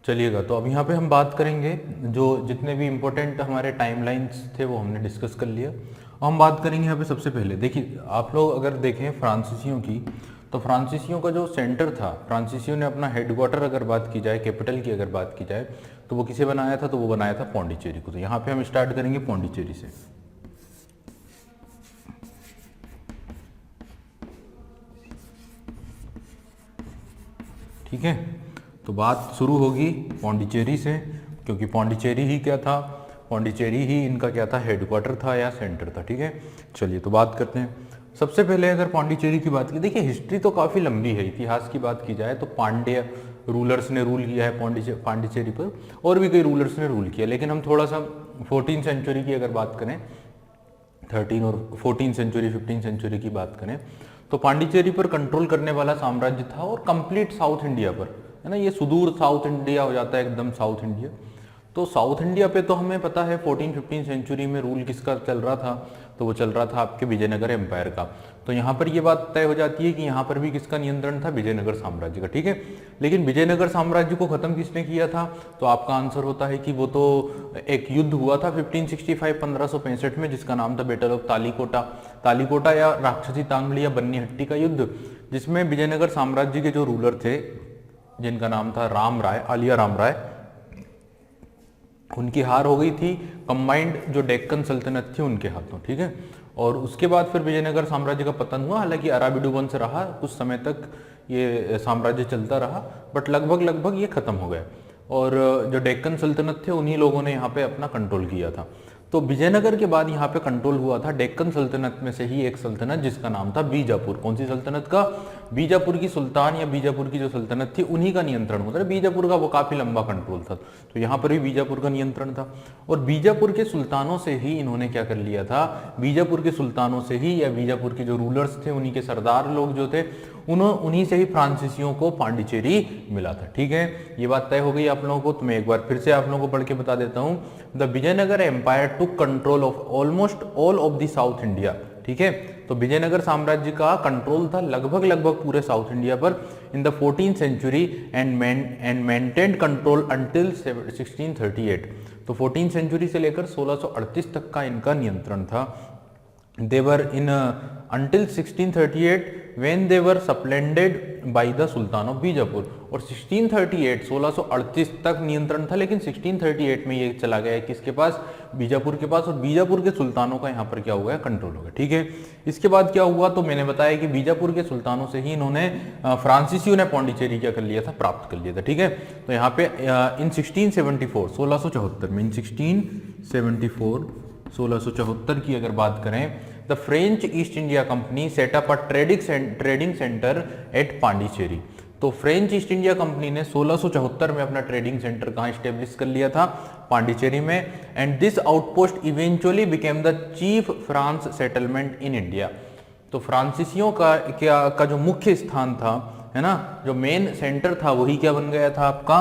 चलिएगा, तो अब यहाँ पे हम बात करेंगे जो जितने भी इम्पोर्टेंट हमारे टाइमलाइंस थे वो हमने डिस्कस कर लिया। और हम बात करेंगे यहाँ पे सबसे पहले, देखिए आप लोग अगर देखें फ्रांसीसियों की, तो फ्रांसीसियों का जो सेंटर था, फ्रांसीसियों ने अपना हेडक्वार्टर अगर बात की जाए, कैपिटल की अगर बात की जाए, तो वो किसे बनाया था? तो वो बनाया था पौंडीचेरी को। तो यहाँ पे हम स्टार्ट करेंगे पौंडीचेरी से। ठीक है, तो बात शुरू होगी पौंडीचेरी से, क्योंकि पौंडीचेरी ही क्या था, पौंडीचेरी ही इनका क्या था, हेडक्वार्टर था या सेंटर था। ठीक है, चलिए तो बात करते हैं। सबसे पहले अगर पौंडीचेरी की बात की, देखिए हिस्ट्री तो काफ़ी लंबी है, इतिहास की बात की जाए तो पांड्य रूलर्स ने रूल किया है पौंडीचेरी पर, और भी कई रूलर्स ने रूल किया, लेकिन हम थोड़ा सा 14 सेंचुरी की अगर बात करें, 13 और 14 सेंचुरी 15 सेंचुरी की बात करें, तो पांडिचेरी पर कंट्रोल करने वाला साम्राज्य था, और कंप्लीट साउथ इंडिया पर, है ना, ये सुदूर साउथ इंडिया हो जाता है, एकदम साउथ इंडिया। तो साउथ इंडिया पे तो हमें पता है 14-15 सेंचुरी में रूल किसका चल रहा था? तो वो चल रहा था आपके विजयनगर एम्पायर का। तो यहाँ पर ये बात तय हो जाती है कि यहाँ पर भी किसका नियंत्रण था? विजयनगर साम्राज्य का। ठीक है, लेकिन विजयनगर साम्राज्य को खत्म किसने किया था? तो आपका आंसर होता है कि वो तो एक युद्ध हुआ था 1565 में, जिसका नाम था बैटल ऑफ तालीकोटा। तालीकोटा या राक्षसी तांगड़ी या बन्नी का युद्ध, जिसमें विजयनगर साम्राज्य के जो रूलर थे, जिनका नाम था राम राय, आलिया राम राय, उनकी हार हो गई थी कंबाइंड जो डेक्कन सल्तनत थी उनके हाथों। ठीक है, और उसके बाद फिर विजयनगर साम्राज्य का पतन हुआ। हालांकि अराबिडु वंश रहा कुछ समय तक, ये साम्राज्य चलता रहा, बट लगभग ये खत्म हो गया, और जो डेक्कन सल्तनत थे उन्हीं लोगों ने यहाँ पे अपना कंट्रोल किया था। तो विजयनगर के बाद यहाँ पे कंट्रोल हुआ था डेक्कन सल्तनत में से ही एक सल्तनत, जिसका नाम था बीजापुर। कौन सी सल्तनत का? बीजापुर की सुल्तान या बीजापुर की जो सल्तनत थी उन्हीं का नियंत्रण होता है। बीजापुर का वो काफी लंबा कंट्रोल था, तो यहाँ पर भी बीजापुर का नियंत्रण था। और बीजापुर के सुल्तानों से ही इन्होंने क्या कर लिया था? बीजापुर के सुल्तानों से ही, या बीजापुर के जो रूलर्स थे, उन्हीं के सरदार लोग जो थे, उन्हीं से ही फ्रांसीसियों को पांडिचेरी मिला था। ठीक है, ये बात तय हो गई आप लोगों को। तो मैं एक बार फिर से आप लोगों को पढ़ के बता देता हूँ। The Vijayanagar empire took control of almost all of the south India. ठीक है, तो विजयनगर साम्राज्य का कंट्रोल था लगभग पूरे साउथ इंडिया पर in the 14th century and maintained control until 1638। तो 14 सेंचुरी से लेकर 1638 तक का इनका नियंत्रण था। देवर इन until 1638 when they were supplanted by the Sultan of Bijapur. और 1638 तक नियंत्रण था, लेकिन 1638 में ये चला गया है किसके पास? बीजापुर के पास, और बीजापुर के सुल्तानों का यहाँ पर क्या हो गया? कंट्रोल हो गया। ठीक है, इसके बाद क्या हुआ? तो मैंने बताया कि बीजापुर के सुल्तानों से ही इन्होंने, फ्रांसीसियों ने पौंडीचेरी क्या कर लिया था? प्राप्त कर लिया था। ठीक है, तो यहाँ पे इन 1674 1674 में, इन 1674 1674 की अगर बात करें, the French east India company set up a trading centre at Pondicherry. तो फ्रेंच ईस्ट इंडिया कंपनी ने 1674 में अपना ट्रेडिंग सेंटर कहाँ स्टेब्लिश कर लिया था? पांडिचेरी में। And this outpost eventually became the chief France settlement in India. तो फ्रांसीसियों का जो मुख्य स्थान था, है ना, जो मेन सेंटर था, वही क्या बन गया था आपका?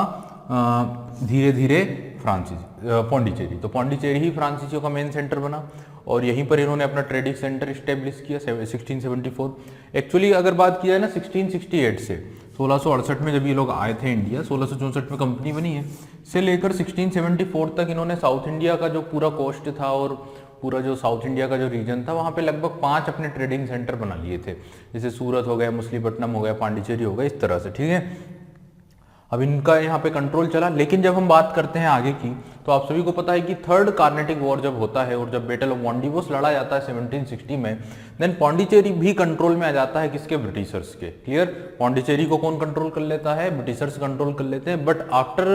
धीरे धीरे पौंडीचेरी। तो पौंडीचेरी ही फ्रांसीसियों का मेन सेंटर बना, और यहीं पर इन्होंने अपना ट्रेडिंग सेंटर स्टेब्लिश किया 1674। एक्चुअली अगर बात की जाए ना 1668 से 1668 में जब ये लोग आए थे इंडिया, 1664 में कंपनी बनी है, से लेकर 1674 तक इन्होंने साउथ इंडिया का जो पूरा कोस्ट था और पूरा जो साउथ इंडिया का जो रीजन था, वहाँ पे लगभग 5 अपने ट्रेडिंग सेंटर बना लिए थे, जैसे सूरत हो गया, मछलीपट्टनम हो गया, पांडिचेरी हो गया, इस तरह से। ठीक है, अब इनका यहाँ पे कंट्रोल चला। लेकिन जब हम बात करते हैं आगे की, तो आप सभी को पता है कि थर्ड कार्नेटिक वॉर जब होता है और जब बैटल ऑफ वांडीवोस लड़ा जाता है 1760 में, देन पौंडीचेरी भी कंट्रोल में आ जाता है किसके? ब्रिटिशर्स के। क्लियर, पौंडीचेरी को कौन कंट्रोल कर लेता है? ब्रिटिशर्स कंट्रोल कर लेते हैं। But after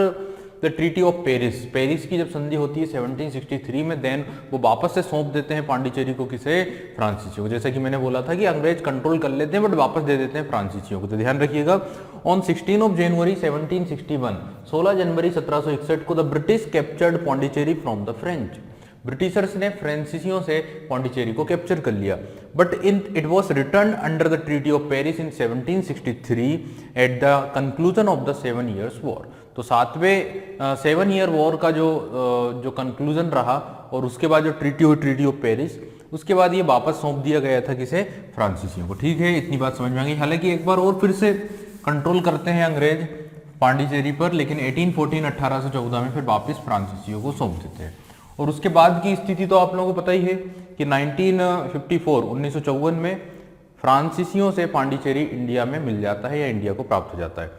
the treaty of Paris, Paris की जब संधि होती है 1763 में, देन वो वापस से सौंप देते हैं पांडिचेरी को, किसे? फ्रांसीसियों को। जैसा कि मैंने बोला था कि अंग्रेज कंट्रोल कर लेते हैं बट वापस दे देते हैं फ्रांसीसियों को। तो ध्यान रखिएगा, ऑन 16 जनवरी 1761, 16 जनवरी 1761 को the British captured Pondicherry from the French. Britishers ने फ्रांसीसियों से पौंडीचेरी को कैप्चर कर लिया, but it was return under the treaty of Paris in 1763 at the conclusion of the 7 years war. तो 7 ईयर वॉर का जो कंक्लूजन रहा, और उसके बाद जो ट्रीटी हुई, ट्रीटी ऑफ पेरिस, उसके बाद ये वापस सौंप दिया गया था किसे? फ्रांसीसियों को। ठीक है, इतनी बात समझ में आ गई। हालांकि एक बार और फिर से कंट्रोल करते हैं अंग्रेज पांडिचेरी पर, लेकिन 1814 में फिर वापस फ्रांसीसियों को सौंप देते हैं। और उसके बाद की स्थिति तो आप लोगों को पता ही है कि 1954 में फ्रांसीसियों से पांडिचेरी इंडिया में मिल जाता है या इंडिया को प्राप्त हो जाता है।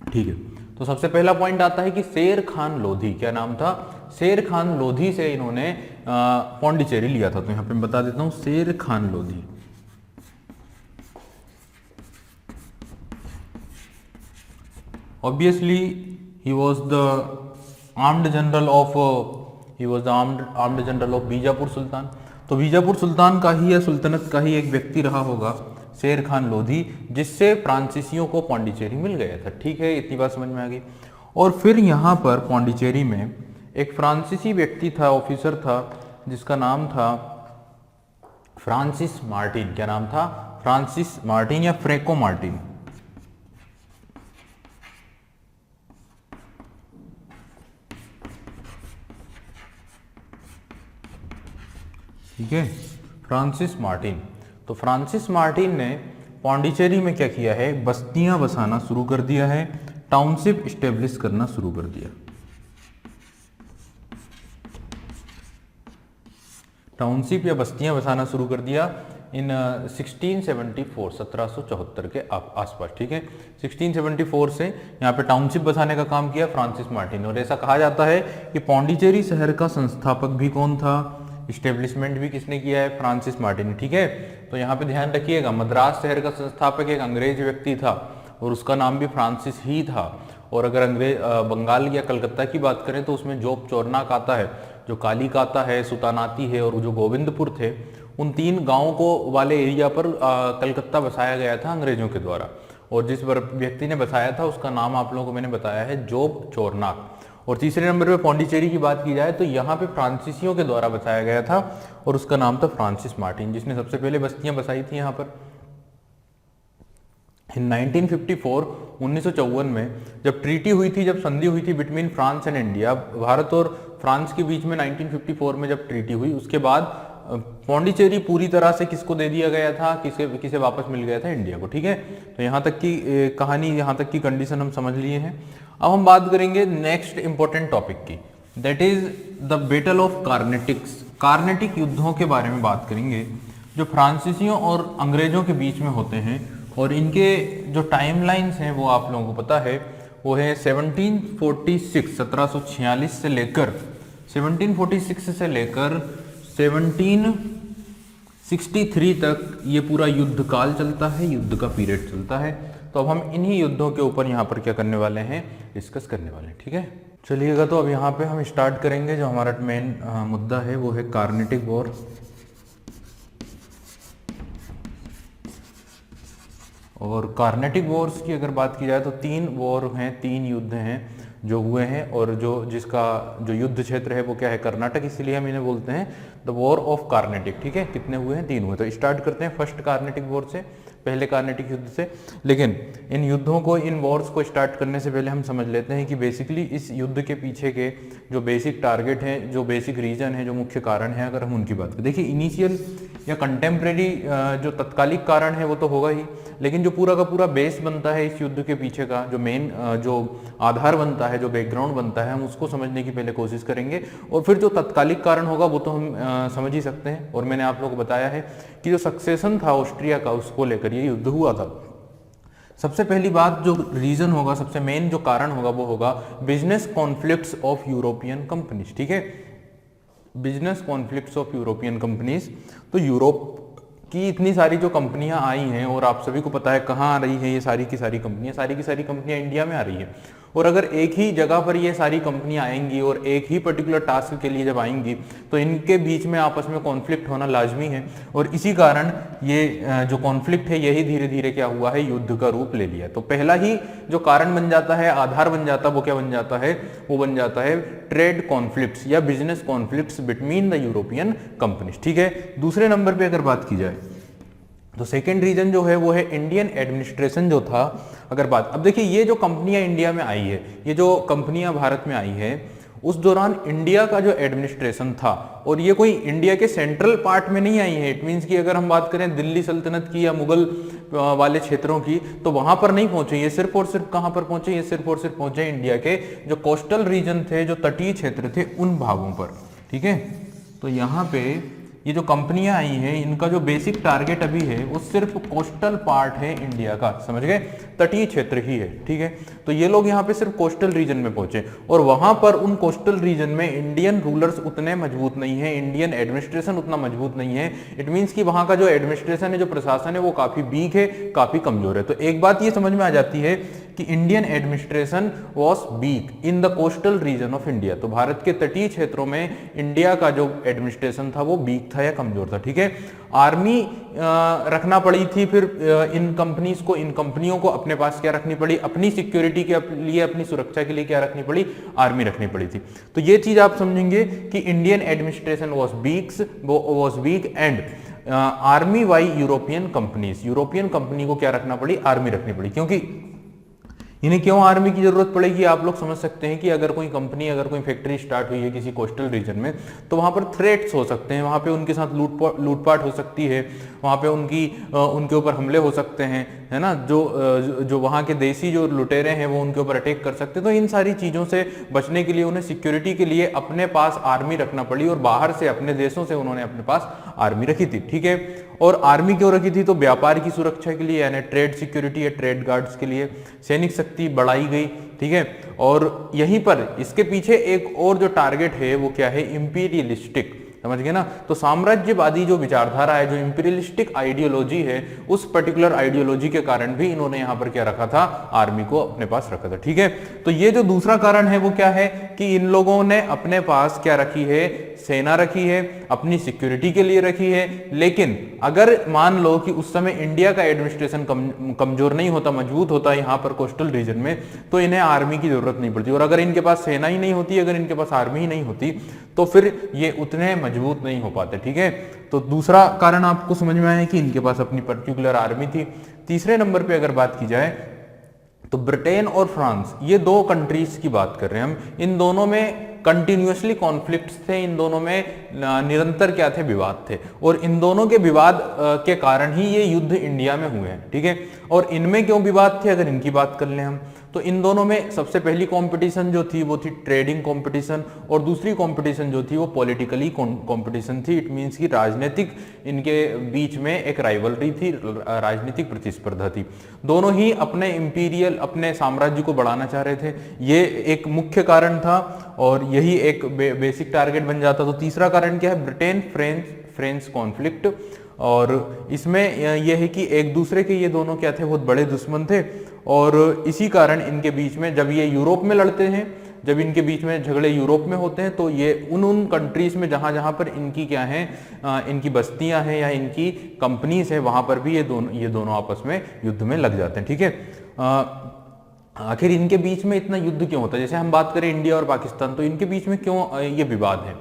ठीक है, तो सबसे पहला पॉइंट आता है कि शेर खान लोधी, क्या नाम था? शेर खान लोधी से इन्होंने पांडिचेरी लिया था। तो यहाँ पे मैं बता देता हूं, Sher Khan Lodhi. Obviously he was the armed general of Bijapur sultan. तो बीजापुर सुल्तान का ही या सुल्तनत का ही एक व्यक्ति रहा होगा शेर खान लोधी, जिससे फ्रांसीसियों को पांडिचेरी मिल गया था। ठीक है, इतनी बात समझ में आ गई। और फिर यहाँ पर पांडिचेरी में एक फ्रांसीसी व्यक्ति था, ऑफिसर था, जिसका नाम था फ्रांसिस मार्टिन। क्या नाम था? फ्रांसिस मार्टिन या फ्रेको मार्टिन। ठीक है, फ्रांसिस मार्टिन। तो फ्रांसिस मार्टिन ने पांडिचेरी में क्या किया है? बस्तियां बसाना शुरू कर दिया है, टाउनशिप स्टेब्लिश करना शुरू कर दिया। टाउनशिप या बस्तियां बसाना शुरू कर दिया इन 1774 के आसपास। ठीक है, 1674 से यहाँ पे टाउनशिप बसाने का काम किया फ्रांसिस मार्टिन। और ऐसा कहा जाता है कि पांडिचेरी शहर का संस्थापक भी कौन था? इस्टेब्लिशमेंट भी किसने किया है? Francis Martin. ठीक है, तो यहाँ पे ध्यान रखिएगा, मद्रास शहर का संस्थापक एक अंग्रेज व्यक्ति था और उसका नाम भी फ्रांसिस ही था। और अगर बंगाल या कलकत्ता की बात करें तो उसमें जोप चोरनाक आता है, जो कालिक आता है, सुतानाती है और जो गोविंदपुर थे, उन 3 गांवों को वाले एरिया पर कलकत्ता बसाया गया था अंग्रेजों के द्वारा। और जिस व्यक्ति ने बसाया था उसका नाम आप लोगों को मैंने बताया है, जोप चोरनाक। और तीसरे नंबर पे पांडिचेरी की बात की जाए तो यहाँ पे फ्रांसीसियों के द्वारा बसाया गया था और उसका नाम था फ्रांसिस मार्टिन, जिसने सबसे पहले बस्तियां बसाई थी यहाँ पर। 1954 में जब ट्रीटी हुई थी, जब संधि हुई थी between France and India, Bharat और फ्रांस के बीच में 1954 में जब ट्रीटी हुई, उसके बाद पांडिचेरी पूरी तरह से किसको दे दिया गया था? किसे वापस मिल गया था? इंडिया को। ठीक है, तो यहाँ तक की कहानी, यहाँ तक की कंडीशन हम समझ लिए हैं। अब हम बात करेंगे नेक्स्ट इंपॉर्टेंट टॉपिक की, that is the battle of Carnatics. Carnatic युद्धों के बारे में बात करेंगे जो फ्रांसीसियों और अंग्रेजों के बीच में होते हैं। और इनके जो टाइमलाइंस हैं वो आप लोगों को पता है, वो है 1746 से लेकर 1763 तक ये पूरा युद्ध काल चलता है, युद्ध का पीरियड चलता है। तो अब हम इन्हीं युद्धों के ऊपर यहाँ पर क्या करने वाले हैं? डिस्कस करने वाले हैं। ठीक है, चलिएगा। तो अब यहाँ पे हम स्टार्ट करेंगे, जो हमारा मेन मुद्दा है वो है कार्नेटिक वॉर। और कार्नेटिक वॉर्स की अगर बात की जाए तो 3 वॉर हैं, 3 युद्ध हैं जो हुए हैं। और जिसका जो युद्ध क्षेत्र है वो क्या है? कर्नाटक, इसीलिए हम इन्हें बोलते हैं द वॉर ऑफ कार्नेटिक। ठीक है, कितने हुए हैं? 3 हुए। तो स्टार्ट करते हैं फर्स्ट कार्नेटिक वॉर से, पहले कार्नेटिक युद्ध से। लेकिन इन युद्धों को, इन वॉर्स को स्टार्ट करने से पहले हम समझ लेते हैं कि बेसिकली इस युद्ध के पीछे के जो बेसिक टारगेट हैं, जो बेसिक रीजन है, जो मुख्य कारण है, अगर हम उनकी बात करें। देखिए, इनिशियल या कंटेम्प्रेरी जो तत्कालिक कारण है वो तो होगा ही, लेकिन जो पूरा का पूरा बेस बनता है इस युद्ध के पीछे का, जो मेन जो आधार बनता है, जो बैकग्राउंड बनता है, हम उसको समझने की पहले कोशिश करेंगे। और फिर जो तत्कालिक कारण होगा वो तो हम समझ ही सकते हैं। और मैंने आप लोगों को बताया है कि जो सक्सेशन था ऑस्ट्रिया का, उसको लेकर ये युद्ध हुआ था। सबसे पहली बात, जो रीजन होगा, सबसे मेन जो कारण होगा वो होगा business conflicts of European companies. ठीक है, business conflicts of European companies. तो यूरोप की इतनी सारी जो कंपनियां आई हैं, और आप सभी को पता है कहाँ आ रही है ये सारी की सारी कंपनियां इंडिया में आ रही है। और अगर एक ही जगह पर ये सारी कंपनियां आएंगी और एक ही पर्टिकुलर टास्क के लिए जब आएंगी तो इनके बीच में आपस में कॉन्फ्लिक्ट होना लाजमी है। और इसी कारण ये जो कॉन्फ्लिक्ट है यही धीरे धीरे क्या हुआ है? युद्ध का रूप ले लिया। तो पहला ही जो कारण बन जाता है, आधार बन जाता है, वो क्या बन जाता है? वो बन जाता है ट्रेड कॉन्फ्लिक्ट्स या business conflicts between the European companies. ठीक है, दूसरे नंबर पर अगर बात की जाए तो सेकेंड रीजन जो है वो है इंडियन एडमिनिस्ट्रेशन जो था। अगर बात, अब देखिए, ये जो कंपनियां इंडिया में आई है, ये जो कंपनियां भारत में आई है, उस दौरान इंडिया का जो एडमिनिस्ट्रेशन था, और ये कोई इंडिया के सेंट्रल पार्ट में नहीं आई है, इट मीन्स कि अगर हम बात करें दिल्ली सल्तनत की या मुगल वाले क्षेत्रों की, तो वहां पर नहीं पहुंचे, ये सिर्फ और सिर्फ कहां पर पहुंचे, ये सिर्फ और सिर्फ पहुंचे इंडिया के जो कोस्टल रीजन थे, जो तटीय क्षेत्र थे, उन भागों पर। ठीक है, तो यहाँ पे ये जो कंपनियां आई हैं, इनका जो बेसिक टारगेट अभी है वो सिर्फ कोस्टल पार्ट है इंडिया का, समझ गए, तटीय क्षेत्र ही है। ठीक है, तो ये लोग यहाँ पे सिर्फ कोस्टल रीजन में पहुंचे, और वहां पर उन कोस्टल रीजन में इंडियन रूलर्स उतने मजबूत नहीं है, इंडियन एडमिनिस्ट्रेशन उतना मजबूत नहीं है। इट मीन्स कि वहां का जो एडमिनिस्ट्रेशन है, जो प्रशासन है, वो काफी वीक है, काफी कमजोर है। तो एक बात ये समझ में आ जाती है कि Indian administration was weak in the coastal region of India. तो भारत के तटीय क्षेत्रों में इंडिया का जो एडमिनिस्ट्रेशन था वो वीक था या कमजोर था। ठीक है, आर्मी रखना पड़ी थी, फिर इन कंपनीज को, इन कंपनियों को अपने पास क्या रखनी पड़ी, अपनी सिक्योरिटी के लिए, अपनी सुरक्षा के लिए क्या रखनी पड़ी, आर्मी रखनी पड़ी थी। तो ये चीज आप समझेंगे कि Indian administration was weak and army by European companies, European company को क्या रखना पड़ी, आर्मी रखनी पड़ी। क्योंकि इन्हें क्यों आर्मी की जरूरत पड़ेगी, आप लोग समझ सकते हैं कि अगर कोई कंपनी, अगर कोई फैक्ट्री स्टार्ट हुई है किसी कोस्टल रीजन में, तो वहां पर थ्रेट्स हो सकते हैं, वहां पे उनके साथ लूटपाट हो सकती है, वहां पे उनके ऊपर हमले हो सकते हैं, है ना, जो वहां के देसी जो लुटेरे हैं वो उनके ऊपर अटैक कर सकते हैं। तो इन सारी चीजों से बचने के लिए उन्हें सिक्योरिटी के लिए अपने पास आर्मी रखना पड़ी, और बाहर से, अपने देशों से उन्होंने अपने पास आर्मी रखी थी। ठीक है, और आर्मी क्यों रखी थी, तो व्यापार की सुरक्षा के लिए, यानी ट्रेड सिक्योरिटी या ट्रेड गार्ड्स के लिए सैनिक शक्ति बढ़ाई गई। ठीक है, और यहीं पर इसके पीछे एक और जो टारगेट है वो क्या है, इंपीरियलिस्टिक, समझ गए ना। तो साम्राज्यवादी जो विचारधारा है, जो इंपीरियलिस्टिक आइडियोलॉजी है, उस पर्टिकुलर आइडियोलॉजी के कारण भी इन्होंने यहां पर क्या रखा था, आर्मी को अपने पास रखा था। ठीक है, तो ये जो दूसरा कारण है वो क्या है कि इन लोगों ने अपने पास क्या रखी है, सेना रखी है, अपनी सिक्योरिटी के लिए रखी है। लेकिन अगर मान लो कि उस समय इंडिया का एडमिनिस्ट्रेशन कमजोर नहीं होता, मजबूत होता यहाँ पर कोस्टल रीजन में, तो इन्हें आर्मी की जरूरत नहीं पड़ती। और अगर इनके पास सेना ही नहीं होती, अगर इनके पास आर्मी ही नहीं होती, तो फिर ये उतने मजबूत नहीं हो पाते। ठीक है, तो दूसरा कारण आपको समझ में आया कि इनके पास अपनी पर्टिकुलर आर्मी थी। तीसरे नंबर पे अगर बात की जाए तो ब्रिटेन और फ्रांस, ये दो कंट्रीज की बात कर रहे हैं हम, इन दोनों में कंटिन्यूसली कॉन्फ्लिक्ट्स थे, इन दोनों में निरंतर क्या थे, विवाद थे, और इन दोनों के विवाद के कारण ही ये युद्ध इंडिया में हुए हैं। ठीक है, और इनमें क्यों विवाद थे, अगर इनकी बात कर लें हम, तो इन दोनों में सबसे पहली कंपटीशन जो थी वो थी ट्रेडिंग कंपटीशन, और दूसरी कंपटीशन जो थी वो पॉलिटिकली कंपटीशन थी। इट मींस कि राजनीतिक इनके बीच में एक राइवलरी थी, राजनीतिक प्रतिस्पर्धा थी। दोनों ही अपने इंपीरियल, अपने साम्राज्य को बढ़ाना चाह रहे थे, ये एक मुख्य कारण था, और यही एक बेसिक टारगेट बन जाता। तो तीसरा कारण क्या है, ब्रिटेन फ्रेंच कॉन्फ्लिक्ट, और इसमें यह है कि एक दूसरे के ये दोनों क्या थे, बहुत बड़े दुश्मन थे, और इसी कारण इनके बीच में जब ये यूरोप में लड़ते हैं, जब इनके बीच में झगड़े यूरोप में होते हैं, तो ये उन कंट्रीज में जहां जहां पर इनकी क्या है, इनकी बस्तियां हैं या इनकी कंपनीज है, वहां पर भी ये दोनों आपस में युद्ध में लग जाते हैं। ठीक है, आखिर इनके बीच में इतना युद्ध क्यों होता है, जैसे हम बात करें इंडिया और पाकिस्तान, तो इनके बीच में क्यों ये विवाद है।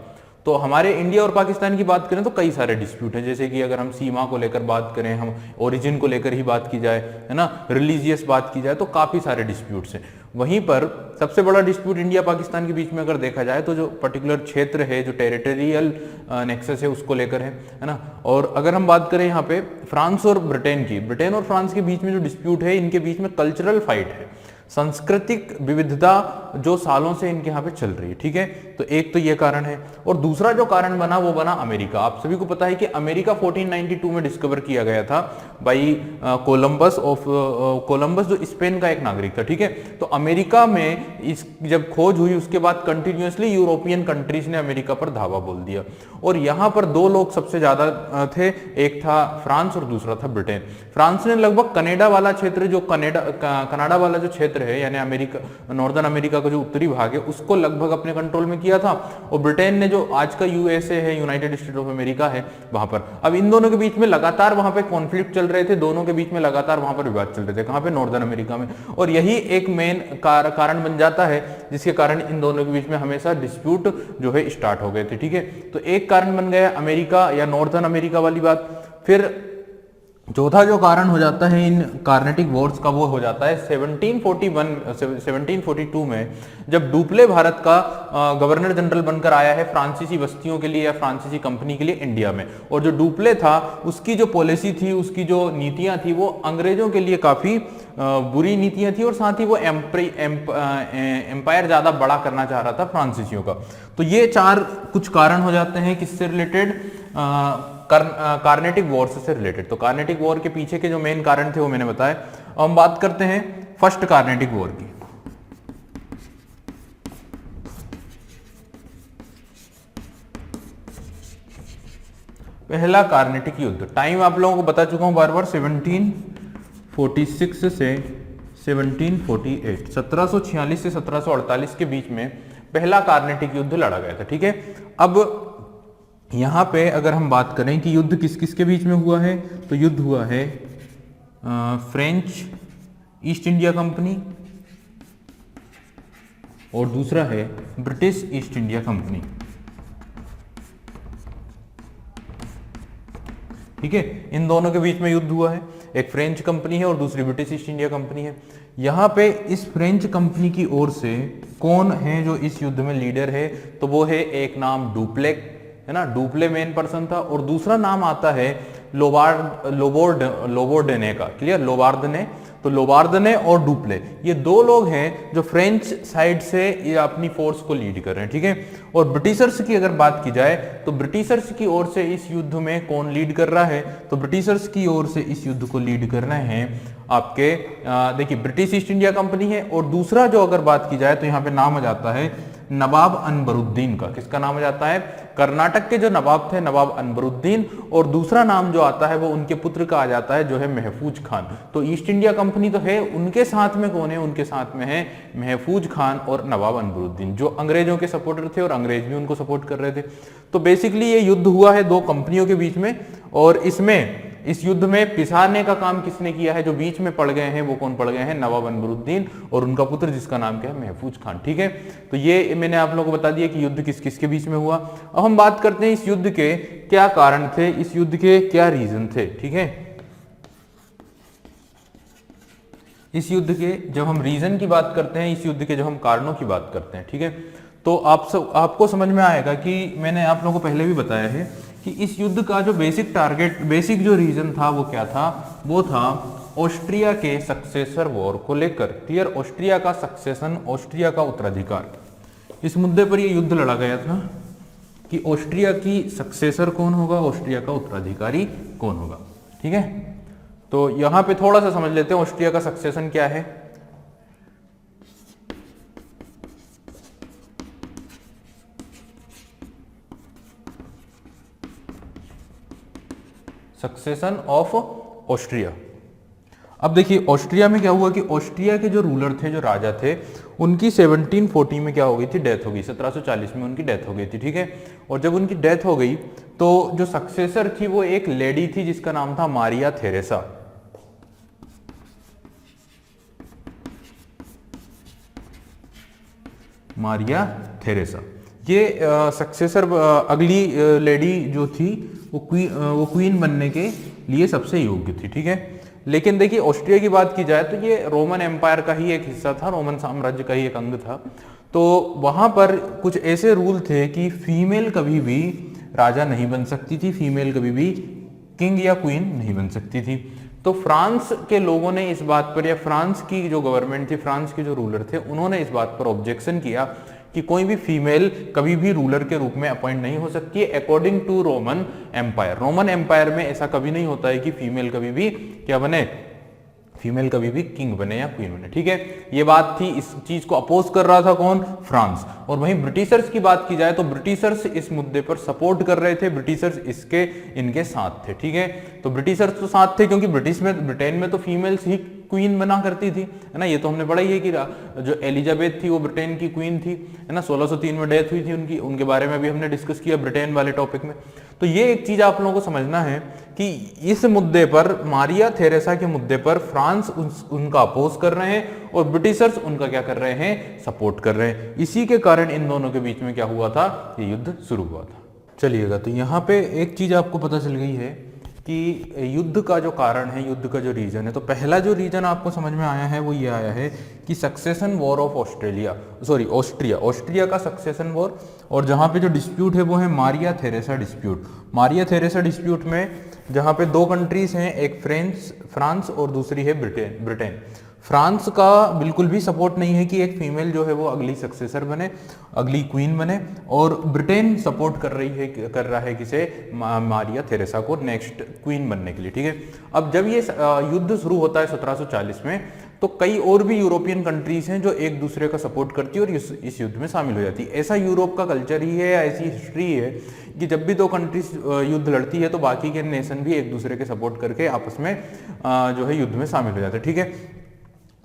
तो हमारे इंडिया और पाकिस्तान की बात करें तो कई सारे डिस्प्यूट हैं, जैसे कि अगर हम सीमा को लेकर बात करें, हम ओरिजिन को लेकर ही बात की जाए, है ना, रिलीजियस बात की जाए, तो काफी सारे डिस्प्यूट्स हैं। वहीं पर सबसे बड़ा डिस्प्यूट इंडिया पाकिस्तान के बीच में अगर देखा जाए तो जो पर्टिकुलर क्षेत्र है, जो टेरिटोरियल नेक्सस है, उसको लेकर है ना। और अगर हम बात करें यहाँ पे फ्रांस और ब्रिटेन की, ब्रिटेन और फ्रांस के बीच में जो डिस्प्यूट है, इनके बीच में कल्चरल फाइट है, सांस्कृतिक विविधता जो सालों से इनके यहाँ पे चल रही है। ठीक है, तो एक तो ये कारण है, और दूसरा जो कारण बना वो बना अमेरिका। आप सभी को पता है कि अमेरिका 1492 में डिस्कवर किया गया था बाई कोलंबस, जो स्पेन का एक नागरिक था। ठीक है, तो अमेरिका में इस जब खोज हुई उसके बाद कंटिन्यूसली यूरोपियन कंट्रीज ने अमेरिका पर धावा बोल दिया, और यहाँ पर दो लोग सबसे ज्यादा थे, एक था फ्रांस और दूसरा था ब्रिटेन। फ्रांस ने लगभग कनाडा वाला क्षेत्र, जो कनाडा वाला जो क्षेत्र है, यानी अमेरिका, नॉर्दर्न अमेरिका का जो उत्तरी भाग है, उसको लगभग अपने कंट्रोल में किया था, और ब्रिटेन ने जो आज का यूएसए है, यूनाइटेड स्टेट ऑफ अमेरिका है, वहां पर। अब इन दोनों के बीच में लगातार वहां पे कॉन्फ्लिक्ट चल रहे थे, दोनों के बीच में लगातार वहां पर विवाद चल रहे थे, कहां पे, नॉर्दर्न अमेरिका में, और यही एक मेन कारण बन जाता है जिसके कारण इन दोनों के बीच में हमेशा डिस्प्यूट जो है स्टार्ट हो गए थे। ठीक है, तो एक कारण बन गया अमेरिका या नॉर्दर्न अमेरिका वाली बात। फिर चौथा जो कारण हो जाता है इन कार्नेटिक वॉर्स का, वो हो जाता है 1742 में, जब डुप्ले भारत का गवर्नर जनरल बनकर आया है फ्रांसीसी बस्तियों के लिए या फ्रांसीसी कंपनी के लिए इंडिया में। और जो डुप्ले था उसकी जो पॉलिसी थी, उसकी जो नीतियां थी, वो अंग्रेजों के लिए काफी बुरी नीतियां थी, और साथ ही वो एम्पायर ज्यादा बड़ा करना चाह रहा था फ्रांसीसियों का। तो ये चार कुछ कारण हो जाते हैं किससे रिलेटेड, कार्नेटिक वॉर से रिलेटेड। तो कार्नेटिक वॉर के पीछे के जो मेन कारण थे वो मैंने बताया। अब हम बात करते हैं फर्स्ट कार्नेटिक वॉर की। पहला कार्नेटिक युद्ध, टाइम आप लोगों को बता चुका हूं बार बार, 1746 से 1748, 1746 से 1748 के बीच में पहला कार्नेटिक युद्ध लड़ा गया था। ठीक है, अब यहां पे अगर हम बात करें कि युद्ध किस किस के बीच में हुआ है, तो युद्ध हुआ है फ्रेंच ईस्ट इंडिया कंपनी और दूसरा है ब्रिटिश ईस्ट इंडिया कंपनी। ठीक है, इन दोनों के बीच में युद्ध हुआ है। एक फ्रेंच कंपनी है और दूसरी ब्रिटिश ईस्ट इंडिया कंपनी है। यहां पे इस फ्रेंच कंपनी की ओर से कौन है जो इस युद्ध में लीडर है, तो वो है एक नाम डुप्ले, है ना, डुप्ले मेन पर्सन था, और दूसरा नाम आता है लोबार्डने का। क्लियर, लोबार्डने। तो लोबार्डने और डुप्ले, ये दो लोग हैं जो फ्रेंच साइड से ये अपनी फोर्स को लीड कर रहे हैं। ठीक है, और ब्रिटिशर्स की अगर बात की जाए तो ब्रिटिशर्स की ओर से इस युद्ध में कौन लीड कर रहा है, तो ब्रिटिशर्स की ओर से इस युद्ध को लीड कर रहे हैं आपके देखिए ब्रिटिश ईस्ट इंडिया कंपनी है, और दूसरा जो अगर बात की जाए तो यहाँ पे नाम आ जाता है नवाब अनबरुद्दीन का। किसका नाम आ जाता है, कर्नाटक के जो नवाब थे नवाब अनबरुद्दीन, और दूसरा नाम जो आता है वो उनके पुत्र का आ जाता है जो है महफूज खान। तो ईस्ट इंडिया कंपनी तो है, उनके साथ में कौन है, उनके साथ में है महफूज खान और नवाब अनबरुद्दीन, जो अंग्रेजों के सपोर्टर थे और अंग्रेज भी उनको सपोर्ट कर रहे थे। तो बेसिकली ये युद्ध हुआ है दो कंपनियों के बीच में, और इसमें इस युद्ध में पिसाने का काम किसने किया है, जो बीच में पड़ गए हैं वो कौन पड़ गए हैं, नवाब अनबरुद्दीन और उनका पुत्र जिसका नाम क्या है, महफूज खान। ठीक है, तो ये मैंने आप लोगों को बता दिया कि युद्ध किस किस के बीच में हुआ। अब हम बात करते हैं इस युद्ध के क्या कारण थे, इस युद्ध के क्या रीजन थे। ठीक है, इस युद्ध के जब हम रीजन की बात करते हैं, इस युद्ध के जब हम कारणों की बात करते हैं, ठीक है, तो आपको समझ में आएगा कि मैंने आप लोगों को पहले भी बताया है कि इस युद्ध का जो बेसिक टारगेट, बेसिक जो रीजन था वो क्या था, वो था ऑस्ट्रिया के सक्सेसर वॉर को लेकर। क्लियर, ऑस्ट्रिया का सक्सेशन, ऑस्ट्रिया का उत्तराधिकार, इस मुद्दे पर ये युद्ध लड़ा गया था कि ऑस्ट्रिया की सक्सेसर कौन होगा, ऑस्ट्रिया का उत्तराधिकारी कौन होगा। ठीक है, तो यहां पे थोड़ा सा समझ लेते हैं ऑस्ट्रिया का सक्सेशन क्या है। Succession of Austria. अब देखिए ऑस्ट्रिया में क्या हुआ कि ऑस्ट्रिया के जो रूलर थे, जो राजा थे, उनकी 1740 में क्या हो गई थी, डेथ हो गई। 1740 में उनकी डेथ हो गई थी। ठीक है, और जब उनकी डेथ हो गई तो जो सक्सेसर थी वो एक लेडी थी जिसका नाम था मारिया थेरेसा। मारिया थेरेसा, ये सक्सेसर अगली लेडी जो थी वो क्वीन बनने के लिए सबसे योग्य थी। ठीक है, लेकिन देखिए ऑस्ट्रिया की बात की जाए तो ये रोमन एम्पायर का ही एक हिस्सा था, रोमन साम्राज्य का ही एक अंग था। तो वहां पर कुछ ऐसे रूल थे कि फीमेल कभी भी राजा नहीं बन सकती थी, फीमेल कभी भी किंग या क्वीन नहीं बन सकती थी। तो फ्रांस के लोगों ने इस बात पर, या फ्रांस की जो गवर्नमेंट थी, फ्रांस के जो रूलर थे, उन्होंने इस बात पर ऑब्जेक्शन किया कि कोई भी फीमेल कभी भी रूलर के रूप में अपॉइंट नहीं हो सकती है according to Roman empire. Roman empire में ऐसा कभी नहीं होता है कि फीमेल कभी भी क्या बने, फीमेल कभी भी किंग बने या क्वीन बने। ठीक है, ये बात थी, इस चीज को अपोज कर रहा था कौन, फ्रांस। और वहीं ब्रिटिशर्स की बात की जाए तो ब्रिटिशर्स इस मुद्दे पर सपोर्ट कर रहे थे, ब्रिटिशर्स इसके इनके साथ थे। ठीक है, तो ब्रिटिशर्स तो साथ थे क्योंकि ब्रिटेन में तो फीमेल्स ही क्वीन बना करती थी, है ना। ये तो हमने पढ़ा ही है कि जो एलिजाबेथ थी वो ब्रिटेन की क्वीन थी, है ना। 1603 में डेथ हुई थी उनकी, उनके बारे में भी हमने डिस्कस किया ब्रिटेन वाले टॉपिक में। तो ये एक चीज आप लोगों को समझना है कि इस मुद्दे पर, मारिया थेरेसा के मुद्दे पर फ्रांस उनका अपोज कर रहे हैं और ब्रिटिशर्स उनका क्या कर रहे हैं, सपोर्ट कर रहे हैं। इसी के कारण इन दोनों के बीच में क्या हुआ था, ये युद्ध शुरू हुआ था। चलिएगा, तो यहाँ पे एक चीज आपको पता चल गई है कि युद्ध का जो कारण है, युद्ध का जो रीजन है, तो पहला जो रीजन आपको समझ में आया है वो ये आया है कि सक्सेशन वॉर ऑफ ऑस्ट्रिया का सक्सेशन वॉर, और जहाँ पे जो डिस्प्यूट है वो है Maria Theresa dispute. Maria Theresa dispute में जहाँ पे दो कंट्रीज हैं, एक फ्रांस और दूसरी है ब्रिटेन। फ्रांस का बिल्कुल भी सपोर्ट नहीं है कि एक फीमेल जो है वो अगली सक्सेसर बने, अगली क्वीन बने, और ब्रिटेन सपोर्ट कर रहा है किसे, मारिया थेरेसा को नेक्स्ट क्वीन बनने के लिए, ठीक है। अब जब ये युद्ध शुरू होता है 1740 में, तो कई और भी यूरोपियन कंट्रीज हैं जो एक दूसरे का सपोर्ट करती है और इस युद्ध में शामिल हो जाती है। ऐसा यूरोप का कल्चर ही है, ऐसी हिस्ट्री है कि जब भी दो कंट्रीज युद्ध लड़ती है तो बाकी के नेशन भी एक दूसरे के सपोर्ट करके आपस में जो है युद्ध में शामिल हो जाते हैं, ठीक है।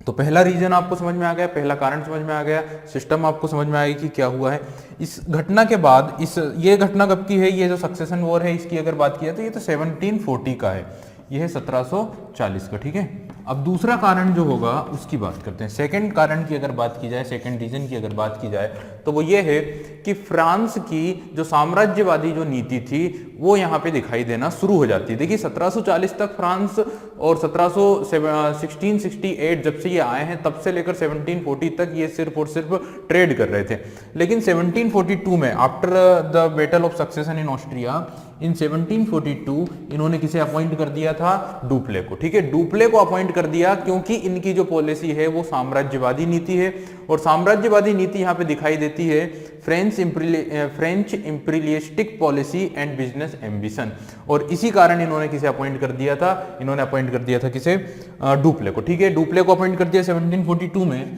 तो पहला रीजन आपको समझ में आ गया, पहला कारण समझ में आ गया, सिस्टम आपको समझ में आएगी कि क्या हुआ है। इस घटना के बाद ये घटना कब की है, ये जो सक्सेशन वॉर है इसकी अगर बात की जाए तो ये तो 1740 का है, ये है 1740 का, ठीक है। अब दूसरा कारण जो होगा उसकी बात करते हैं। सेकंड कारण की अगर बात की जाए, सेकंड रीजन की अगर बात की जाए तो वो ये है कि फ्रांस की जो साम्राज्यवादी जो नीति थी वो यहाँ पे दिखाई देना शुरू हो जाती है। देखिए 1740 तक फ्रांस और 1668 जब से ये आए हैं तब से लेकर 1740 तक ये सिर्फ और सिर्फ ट्रेड कर रहे थे। लेकिन 1742 में after the battle of succession in Austria, in 1742 इन्होंने किसे अपॉइंट कर दिया था, डुप्ले को, ठीक है। डुप्ले को अपॉइंट कर दिया क्योंकि इनकी जो पॉलिसी है वो साम्राज्यवादी नीति है, और साम्राज्यवादी नीति यहाँ पे दिखाई देती है French imperialistic policy and business ambition, और इसी कारण इन्होंने किसे अपॉइंट कर दिया था, इन्होंने अपॉइंट कर दिया था किसे, डुप्ले को, ठीक है। डुप्ले को अपॉइंट कर दिया 1742 में,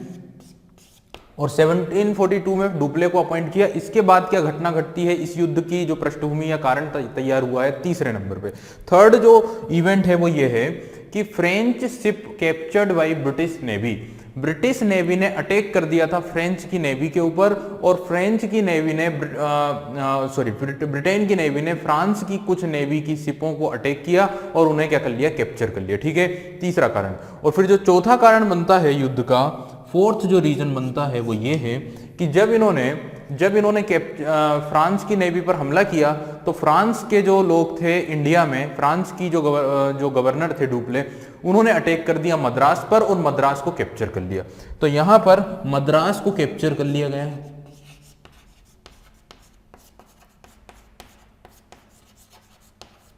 और 1742 में डुप्ले को अपॉइंट किया। इसके बाद क्या घटना घटती है, इस युद्ध की जो पृष्ठभूमि या कारण तैयार हुआ है तीसरे नंबर पे। थर्ड जो इवेंट है वो ये है कि French ship captured by British navy, British navy ने अटैक कर दिया था फ्रेंच की नेवी के ऊपर, और फ्रेंच की नेवी ने ब्रिटेन की नेवी ने फ्रांस की कुछ नेवी की शिपों को अटैक किया और उन्हें क्या कर लिया, कैप्चर कर लिया, ठीक है। तीसरा कारण। और फिर जो चौथा कारण बनता है युद्ध का, फोर्थ जो रीजन बनता है वो ये है कि जब इन्होंने फ्रांस की नेवी पर हमला किया तो फ्रांस के जो लोग थे इंडिया में, फ्रांस की जो गवर्नर थे डुप्ले, उन्होंने अटैक कर दिया मद्रास पर और मद्रास को कैप्चर कर लिया। तो यहां पर मद्रास को कैप्चर कर लिया गया है,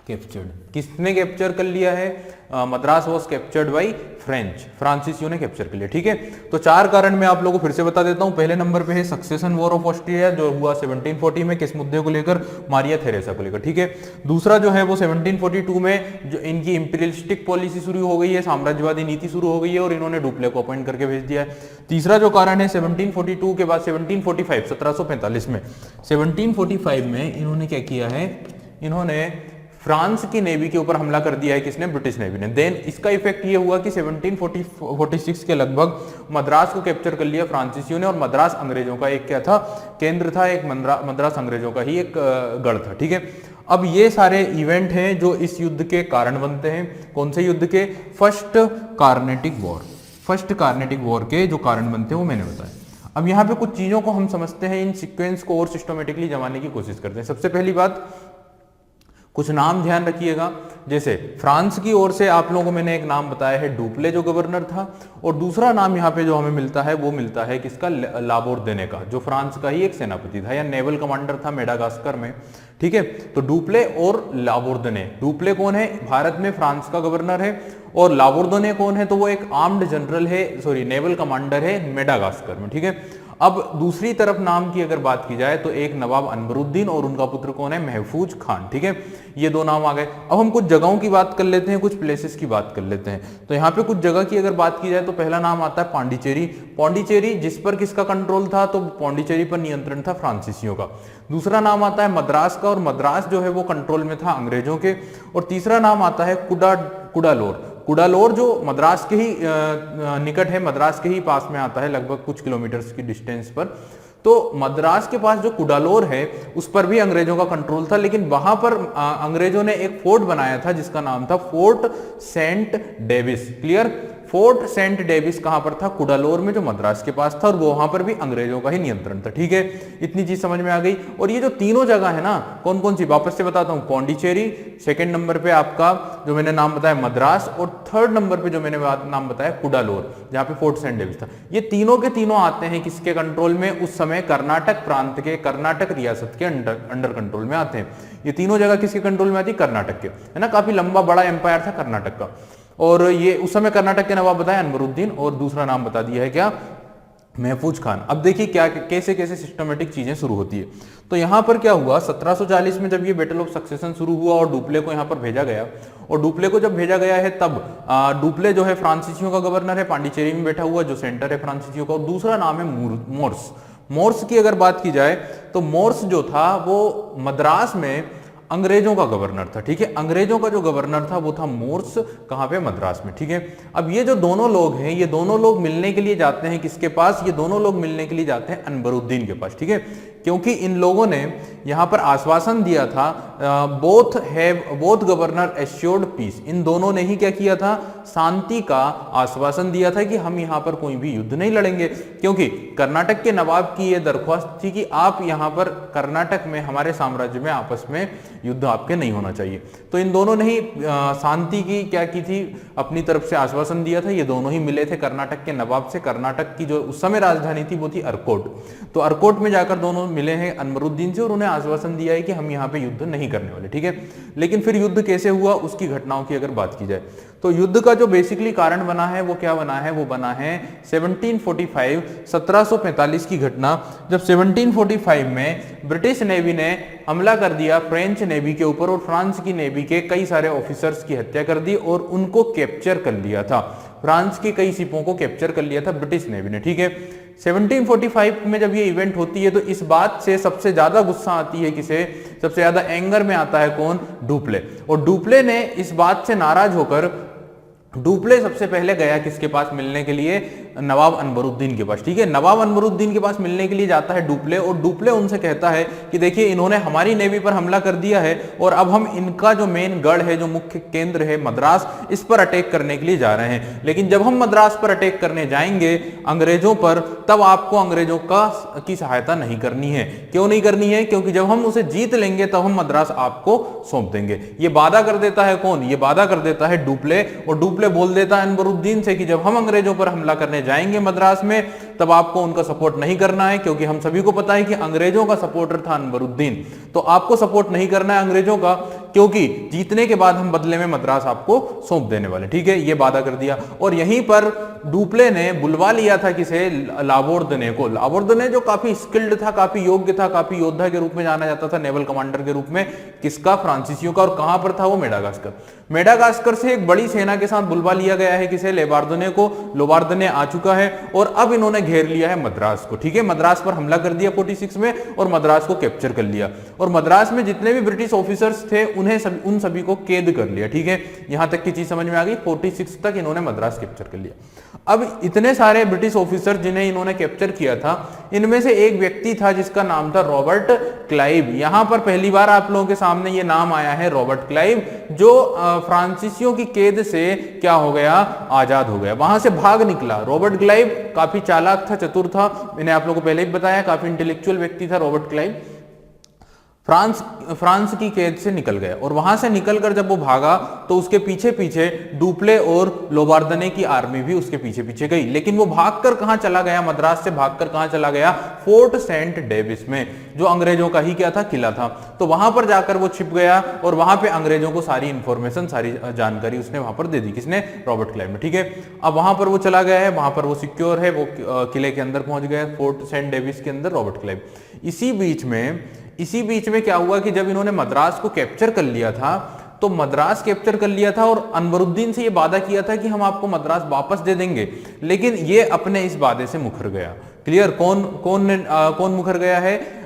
कैप्चर्ड, किसने कैप्चर कर लिया है, Madras was captured by French, फ्रांसीसियों ने कैप्चर कर लिया, ठीक है। तो चार कारण मैं आप लोगों को फिर से बता देता हूं। पहले नंबर पे है सक्सेशन वॉर ऑफ ऑस्ट्रिया जो हुआ 1740 में, किस मुद्दे को लेकर, मारिया थेरेसा को लेकर, ठीक है। दूसरा जो है वो 1742 में जो इनकी इंपीरियलिस्टिक पॉलिसी शुरू हो गई है, साम्राज्यवादी नीति शुरू हो गई है और इन्होंने डुप्ले को अपॉइंट करके भेज दिया है। तीसरा जो कारण है 1742 के बाद 1745 में 1745 में इन्होंने क्या किया है, इन्होंने फ्रांस की नेवी के ऊपर हमला कर दिया है, किसने, ब्रिटिश नेवी ने। देन इसका इफेक्ट ये हुआ कि 1746 के लगभग मद्रास को कैप्चर कर लिया फ्रांसीसियों ने, और मद्रास अंग्रेजों का एक क्या था, केंद्र था, एक मद्रास अंग्रेजों का ही एक गढ़ था, ठीक है। अब ये सारे इवेंट हैं जो इस युद्ध के कारण बनते हैं। कौन से युद्ध के, फर्स्ट कार्नेटिक वॉर के जो कारण बनते हैं वो मैंने बताया। अब यहाँ पे कुछ चीजों को हम समझते हैं, इन सीक्वेंस को और सिस्टमेटिकली जमाने की कोशिश करते हैं। सबसे पहली बात, कुछ नाम ध्यान रखिएगा। जैसे फ्रांस की ओर से आप लोगों को मैंने एक नाम बताया है डुप्ले जो गवर्नर था, और दूसरा नाम यहाँ पे जो हमें मिलता है वो मिलता है किसका, लाबोर्देने का, जो फ्रांस का ही एक सेनापति था या नेवल कमांडर था मेडागास्कर में, ठीक है। तो डुप्ले और लाबोर्देने, डुप्ले कौन है, भारत में फ्रांस का गवर्नर है, और लाबोर्देने कौन है, तो वो एक आर्म्ड जनरल है, नेवल कमांडर है मेडागास्कर में, ठीक है। अब दूसरी तरफ नाम की अगर बात की जाए तो एक नवाब अनवरुद्दीन और उनका पुत्र कौन है, महफूज खान, ठीक है। ये दो नाम आ गए। अब हम कुछ जगहों की बात कर लेते हैं, कुछ प्लेसेस की बात कर लेते हैं। तो यहाँ पे कुछ जगह की अगर बात की जाए तो पहला नाम आता है पांडिचेरी। पांडिचेरी जिस पर किसका कंट्रोल था, तो पांडिचेरी पर नियंत्रण था फ्रांसीसियों का। दूसरा नाम आता है मद्रास का, और मद्रास जो है वो कंट्रोल में था अंग्रेजों के। और तीसरा नाम आता है कुडालोर। कुडालोर जो मद्रास के ही निकट है, मद्रास के ही पास में आता है, लगभग कुछ किलोमीटर्स की डिस्टेंस पर। तो मद्रास के पास जो कुडालोर है उस पर भी अंग्रेजों का कंट्रोल था, लेकिन वहां पर अंग्रेजों ने एक फोर्ट बनाया था जिसका नाम था Fort Saint Davis. Clear, Fort Saint Davis कहां पर था? कुडालोर में, जो मद्रास के पास था, और वो वहां पर भी अंग्रेजों का ही नियंत्रण था। ठीक है, इतनी चीज समझ में आ गई। और ये जो तीनों जगह है ना, कौन कौन सी, वापस से बताता हूं। पौंडीचेरी, सेकंड नंबर पे आपका जो मैंने नाम बताया मद्रास, और थर्ड नंबर पे जो मैंने नाम बताया कुडालोर, जहां पे फोर्ट सेंट डेविस था। ये तीनों के तीनों आते हैं किसके कंट्रोल में? उस समय कर्नाटक प्रांत के, कर्नाटक रियासत के अंडर कंट्रोल में आते हैं। ये तीनों जगह किसके कंट्रोल में आती है? कर्नाटक के, है ना। काफी लंबा बड़ा एम्पायर था कर्नाटक का। और ये उस समय कर्नाटक के नवाब बताया अनवरुद्दीन, और दूसरा नाम बता दिया है क्या? महफूज खान। अब देखिए क्या कैसे कैसे सिस्टमेटिक चीजें शुरू होती है। तो यहां पर क्या हुआ, 1740 में जब ये बैटल ऑफ सक्सेशन शुरू हुआ और डुप्ले को यहां पर भेजा गया, और डुप्ले को जब भेजा गया है तब डुप्ले जो है फ्रांसीसियों का गवर्नर है, पांडिचेरी में बैठा हुआ, जो सेंटर है फ्रांसीसियों का, और दूसरा नाम है मोर्स। मोर्स की अगर बात की जाए तो मोर्स जो था वो मद्रास में अंग्रेजों का गवर्नर था। ठीक है, अंग्रेजों का जो गवर्नर था वो था मोर्स, कहां पे? मद्रास में। ठीक है, अब ये जो दोनों लोग हैं, ये दोनों लोग मिलने के लिए जाते हैं किसके पास? ये दोनों लोग मिलने के लिए जाते हैं अनवरुद्दीन के पास। ठीक है, क्योंकि इन लोगों ने यहां पर आश्वासन दिया था, बोथ गवर्नर एश्योर्ड पीस, इन दोनों ने ही क्या किया था? शांति का आश्वासन दिया था कि हम यहां पर कोई भी युद्ध नहीं लड़ेंगे, क्योंकि कर्नाटक के नवाब की यह दरख्वास्त थी कि आप यहां पर कर्नाटक में, हमारे साम्राज्य में आपस में युद्ध आपके नहीं होना चाहिए। तो इन दोनों ने ही शांति की क्या की थी? अपनी तरफ से आश्वासन दिया था। ये दोनों ही मिले थे कर्नाटक के नवाब से। कर्नाटक की जो उस समय राजधानी थी वो थी अर्कोट। तो अर्कोट में जाकर दोनों मिले हैं अनवरुद्दीन से, और उन्हें आश्वासन दिया है कि हम यहाँ पे युद्ध नहीं करने वाले। ठीक है, लेकिन फिर युद्ध कैसे हुआ उसकी घटनाओं की अगर बात की जाए तो युद्ध का जो बेसिकली कारण बना है वो क्या बना है? वो बना है 1745, 1745 की घटना, जब 1745 में ब्रिटिश नेवी ने हमला कर दिया फ्रेंच नेवी के ऊपर, और फ्रांस की नेवी के कई सारे ऑफिसर्स की हत्या कर दी और उनको कैप्चर कर लिया था। फ्रांस के कई सिपों को कैप्चर कर लिया था ब्रिटिश नेवी ने। ठीक है, 1745 में जब ये इवेंट होती है तो इस बात से सबसे ज्यादा गुस्सा आती है किसे? सबसे ज्यादा एंगर में आता है कौन? डुप्ले। और डुप्ले ने इस बात से नाराज होकर, डुप्ले सबसे पहले गया किसके पास मिलने के लिए? नवाब अनवरुद्दीन के पास। ठीक है, नवाब अनवरुद्दीन के पास मिलने के लिए जाता है डुप्ले, और डुप्ले उनसे कहता है कि देखिए इन्होंने हमारी नेवी पर हमला कर दिया है, और अब हम इनका जो मेन गढ़ है, जो मुख्य केंद्र है मद्रास, इस पर अटैक करने के लिए जा रहे हैं। लेकिन जब हम मद्रास पर अटैक करने जाएंगे अंग्रेजों पर, तब आपको अंग्रेजों की सहायता नहीं करनी है। क्यों नहीं करनी है? क्योंकि जब हम उसे जीत लेंगे तब हम मद्रास आपको सौंप देंगे। ये वादा कर देता है कौन? ये वादा कर देता है डुप्ले। और डुप्ले बोल देता है अनवरुद्दीन से कि जब हम अंग्रेजों पर हमला करने जाएंगे मद्रास में, तब आपको उनका सपोर्ट नहीं करना है, क्योंकि हम सभी को पता है कि अंग्रेजों का सपोर्टर था अनवरुद्दीन। तो आपको सपोर्ट नहीं करना है अंग्रेजों का, क्योंकि जीतने के बाद हम बदले में मद्रास आपको सौंप देने वाले। ठीक है, ये वादा कर दिया। और यहीं पर डुप्ले ने बुलवा लिया था किसे? लाबोर्दने को। लाबोर्दने जो काफी स्किल्ड था, काफी योग्य था, काफी योद्धा के रूप में जाना जाता था, नेवल कमांडर के रूप में। किसका? फ्रांसीसियों का। और कहां पर था वो? मेडागास्कर। मेडागास्कर से एक बड़ी सेना के साथ बुलवा लिया गया है किसे? लोबार्दने को। लोबार्दने आ चुका है और अब इन्होंने घेर लिया है मद्रास को। ठीक है, मद्रास पर हमला कर दिया 46 में, और मद्रास को कैप्चर कर लिया, और मद्रास में जितने भी ब्रिटिश ऑफिसर्स थे उन सभी को कैद कर लिया। ठीक है, यहां तक की चीज समझ में आ गई। 46 तक इन्होंने मद्रास कैप्चर कर लिया। अब इतने सारे ब्रिटिश ऑफिसर जिन्हें इन्होंने कैप्चर किया था, इनमें से एक व्यक्ति था जिसका नाम था रॉबर्ट क्लाइव। यहां पर पहली बार आप लोगों के सामने ये नाम आया है, रॉबर्ट क्लाइव, जो फ्रांसीसियों की कैद से क्या हो गया? आजाद हो गया, वहां से भाग निकला। रॉबर्ट क्लाइव काफी चालाक था, चतुर था, मैंने आप लोगों को पहले ही बताया, काफी इंटेलेक्चुअल व्यक्ति था रॉबर्ट क्लाइव। फ्रांस की कैद से निकल गया, और वहां से निकलकर जब वो भागा तो उसके पीछे पीछे डुप्ले और लोबार्दने की आर्मी भी उसके पीछे पीछे गई। लेकिन वो भागकर कहां चला गया? मद्रास से भागकर कहां चला गया? फोर्ट सेंट डेविस में, जो अंग्रेजों का ही क्या था? किला था। तो वहां पर जाकर वो छिप गया, और वहां पे अंग्रेजों को सारी इंफॉर्मेशन, सारी जानकारी उसने वहां पर दे दी। किसने? रॉबर्ट क्लाइव ने। ठीक है, अब वहां पर वो चला गया है, वहां पर वो सिक्योर है, वो किले के अंदर पहुंच गया, फोर्ट सेंट डेविस के अंदर रॉबर्ट क्लाइव। इसी बीच में क्या हुआ कि जब इन्होंने मद्रास को कैप्चर कर लिया था, तो मद्रास कैप्चर कर लिया था, और अनवरुद्दीन से ये वादा किया था कि हम आपको मद्रास वापस दे देंगे, लेकिन ये अपने इस वादे से मुकर गया। क्लियर? कौन मुकर गया है?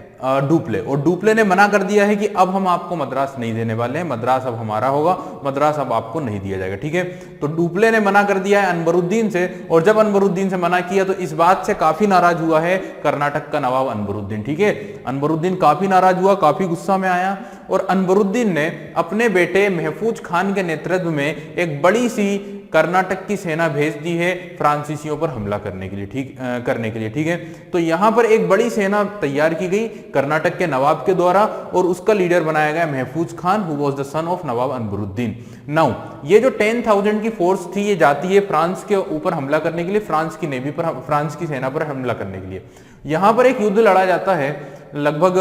डुप्ले। और डुप्ले ने मना कर दिया है कि अब हम आपको मद्रास नहीं देने वाले हैं, मद्रास अब हमारा होगा, मद्रास अब आपको नहीं दिया जाएगा। ठीक है, तो डुप्ले ने मना कर दिया है अनवरुद्दीन से, और जब अनवरुद्दीन से मना किया तो इस बात से काफी नाराज हुआ है कर्नाटक का नवाब अनवरुद्दीन। ठीक है, अनवरुद्दीन काफी नाराज हुआ, काफी गुस्सा में आया, और अनवरुद्दीन ने अपने बेटे महफूज खान के नेतृत्व में एक बड़ी सी कर्नाटक की सेना भेज दी है फ्रांसीसियों पर हमला करने के लिए, ठीक है। तो यहां पर एक बड़ी सेना तैयार की गई कर्नाटक के नवाब के द्वारा और उसका लीडर बनाया गया Mahfuz Khan, who was the son of Nawab Anwaruddin. Now ये जो 10,000 की फोर्स थी ये जाती है फ्रांस के ऊपर हमला करने के लिए, फ्रांस की नेवी पर, फ्रांस की सेना पर हमला करने के लिए। यहां पर एक युद्ध लड़ा जाता है लगभग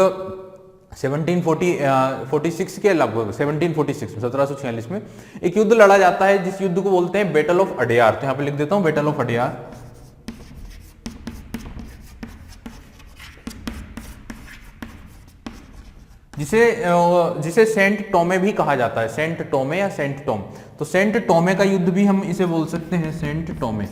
1746 के लगभग 1746 में एक युद्ध लड़ा जाता है जिस युद्ध को बोलते हैं बैटल ऑफ अडयार। तो यहां पे लिख देता हूं बैटल ऑफ अडयार, जिसे सेंट टोमे भी कहा जाता है, सेंट टोमे या सेंट टोम। तो सेंट टोमे का युद्ध भी हम इसे बोल सकते हैं, सेंट टोमे।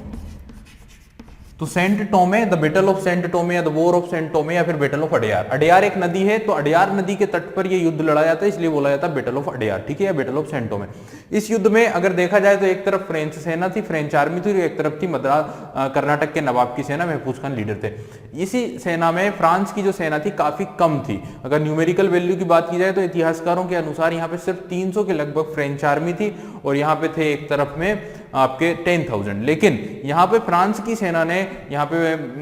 तो Saint Thome, the battle of Saint Thome या the war of Saint Thome या फिर बैटल ऑफ अडयार। अडयार एक नदी है, तो अडयार नदी के तट पर यह युद्ध लड़ा जाता है, इसलिए बोला जाता है बैटल ऑफ अडयार, ठीक है, या बैटल ऑफ सेंट टोमे। इस युद्ध में अगर देखा जाए तो एक तरफ फ्रेंच सेना थी, फ्रेंच आर्मी थी, और एक तरफ थी कर्नाटक के नवाब की सेना, महफूज खान लीडर थे। इसी सेना में फ्रांस की जो सेना थी काफी कम थी। अगर न्यूमेरिकल वैल्यू की बात की जाए तो इतिहासकारों के अनुसार यहाँ पे सिर्फ 300 के लगभग फ्रेंच आर्मी थी और यहाँ पे थे एक तरफ में आपके 10,000। लेकिन यहाँ पे फ्रांस की सेना ने यहाँ पे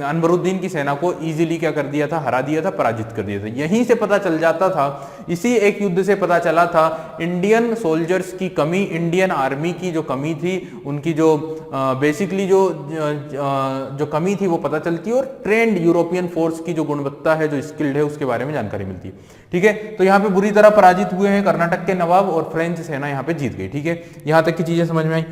अनबरुद्दीन की सेना को इजीली क्या कर दिया था, हरा दिया था, पराजित कर दिया था। यहीं से पता चल जाता था, इसी एक युद्ध से पता चला था इंडियन सोल्जर्स की कमी, इंडियन आर्मी की जो कमी थी, उनकी जो बेसिकली जो कमी थी वो पता चलती है, और ट्रेंड यूरोपियन फोर्स की जो गुणवत्ता है, जो स्किल्ड है, उसके बारे में जानकारी मिलती है, ठीक है। तो यहाँ पे बुरी तरह पराजित हुए हैं कर्नाटक के नवाब और फ्रेंच सेना यहाँ पे जीत गई, ठीक है। यहाँ तक की चीजें समझ में आई।